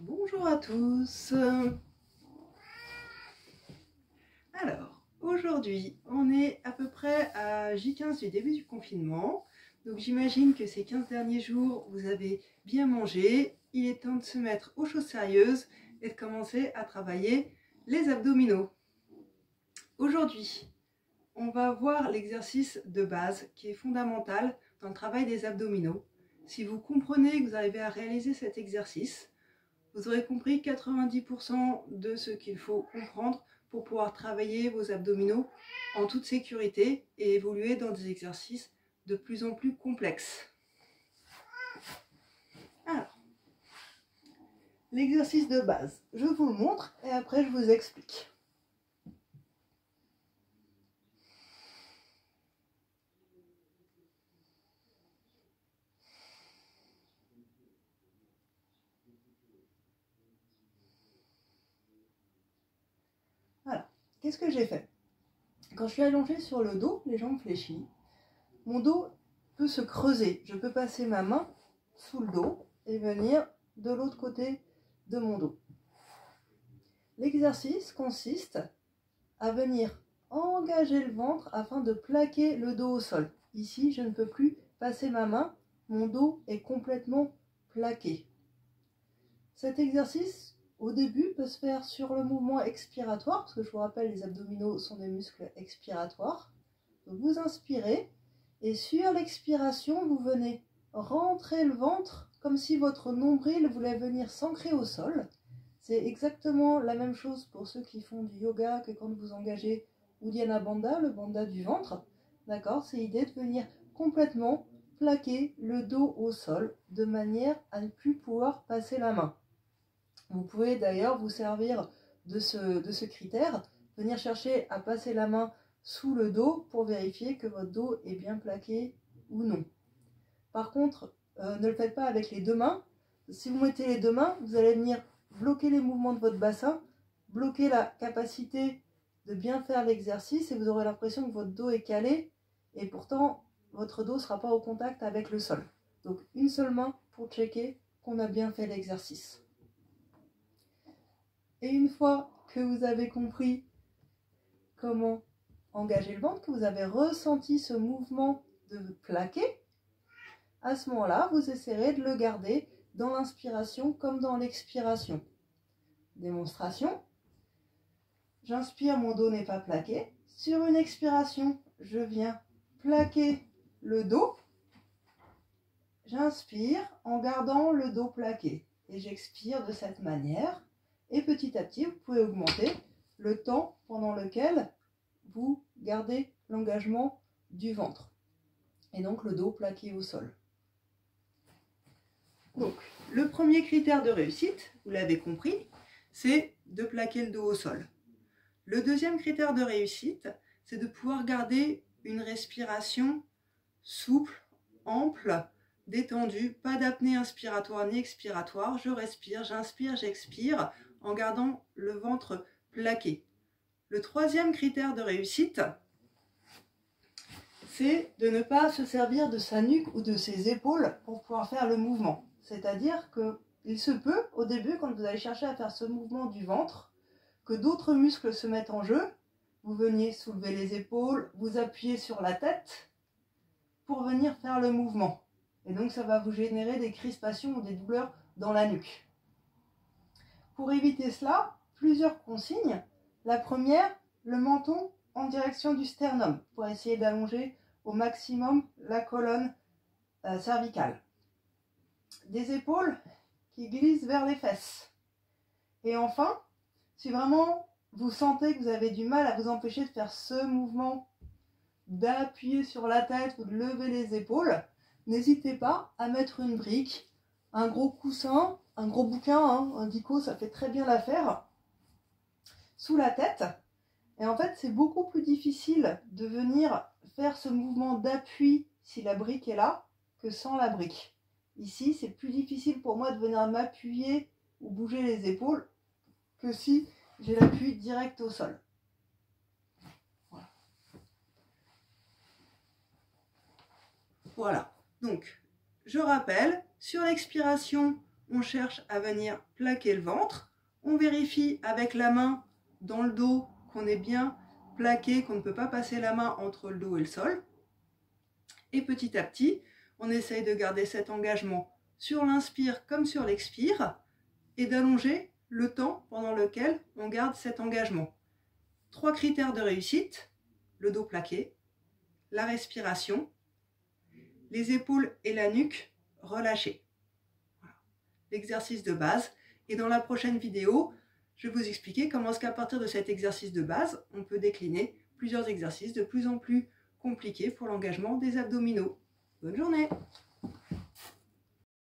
Bonjour à tous. Alors, aujourd'hui, on est à peu près à J15 du début du confinement. Donc j'imagine que ces 15 derniers jours, vous avez bien mangé. Il est temps de se mettre aux choses sérieuses et de commencer à travailler les abdominaux. Aujourd'hui, on va voir l'exercice de base qui est fondamental dans le travail des abdominaux. Si vous comprenez que vous arrivez à réaliser cet exercice, vous aurez compris 90% de ce qu'il faut comprendre pour pouvoir travailler vos abdominaux en toute sécurité et évoluer dans des exercices de plus en plus complexes. Alors, l'exercice de base, je vous le montre et après je vous explique. Alors, qu'est-ce que j'ai fait? Quand je suis allongée sur le dos, les jambes fléchies, mon dos peut se creuser. Je peux passer ma main sous le dos et venir de l'autre côté de mon dos. L'exercice consiste à venir engager le ventre afin de plaquer le dos au sol. Ici, je ne peux plus passer ma main, mon dos est complètement plaqué. Cet exercice, au début, peut se faire sur le mouvement expiratoire, parce que je vous rappelle, les abdominaux sont des muscles expiratoires. Donc vous inspirez, et sur l'expiration, vous venez rentrer le ventre comme si votre nombril voulait venir s'ancrer au sol. C'est exactement la même chose pour ceux qui font du yoga que quand vous engagez Uddiyana Bandha, le bandha du ventre. D'accord? C'est l'idée de venir complètement plaquer le dos au sol de manière à ne plus pouvoir passer la main. Vous pouvez d'ailleurs vous servir de ce critère, venir chercher à passer la main sous le dos pour vérifier que votre dos est bien plaqué ou non. Par contre, ne le faites pas avec les deux mains. Si vous mettez les deux mains, vous allez venir bloquer les mouvements de votre bassin, bloquer la capacité de bien faire l'exercice et vous aurez l'impression que votre dos est calé et pourtant votre dos ne sera pas au contact avec le sol. Donc une seule main pour checker qu'on a bien fait l'exercice. Et une fois que vous avez compris comment engager le ventre, que vous avez ressenti ce mouvement de plaquer, à ce moment-là, vous essaierez de le garder dans l'inspiration comme dans l'expiration. Démonstration. J'inspire, mon dos n'est pas plaqué. Sur une expiration, je viens plaquer le dos. J'inspire en gardant le dos plaqué. Et j'expire de cette manière. Et petit à petit, vous pouvez augmenter le temps pendant lequel vous gardez l'engagement du ventre. Et donc le dos plaqué au sol. Donc, le premier critère de réussite, vous l'avez compris, c'est de plaquer le dos au sol. Le deuxième critère de réussite, c'est de pouvoir garder une respiration souple, ample, détendue, pas d'apnée inspiratoire ni expiratoire. Je respire, j'inspire, j'expire en gardant le ventre plaqué. Le troisième critère de réussite, c'est de ne pas se servir de sa nuque ou de ses épaules pour pouvoir faire le mouvement. C'est-à-dire qu'il se peut, au début, quand vous allez chercher à faire ce mouvement du ventre, que d'autres muscles se mettent en jeu. Vous veniez soulever les épaules, vous appuyez sur la tête pour venir faire le mouvement. Et donc ça va vous générer des crispations ou des douleurs dans la nuque. Pour éviter cela, plusieurs consignes. La première, le menton en direction du sternum, pour essayer d'allonger au maximum la colonne cervicale. Des épaules qui glissent vers les fesses. Et enfin, si vraiment vous sentez que vous avez du mal à vous empêcher de faire ce mouvement, d'appuyer sur la tête ou de lever les épaules, n'hésitez pas à mettre une brique, un gros coussin, un gros bouquin, un dico, ça fait très bien l'affaire, sous la tête. Et en fait, c'est beaucoup plus difficile de venir faire ce mouvement d'appui si la brique est là que sans la brique. Ici, c'est plus difficile pour moi de venir m'appuyer ou bouger les épaules que si j'ai l'appui direct au sol. Voilà. Donc, je rappelle, sur l'expiration, on cherche à venir plaquer le ventre. On vérifie avec la main dans le dos qu'on est bien plaqué, qu'on ne peut pas passer la main entre le dos et le sol. Et petit à petit, on essaye de garder cet engagement sur l'inspire comme sur l'expire et d'allonger le temps pendant lequel on garde cet engagement. 3 critères de réussite: le dos plaqué, la respiration, les épaules et la nuque relâchées. Voilà. L'exercice de base. Et dans la prochaine vidéo, je vais vous expliquer comment est-ce qu'à partir de cet exercice de base, on peut décliner plusieurs exercices de plus en plus compliqués pour l'engagement des abdominaux. Bonne journée!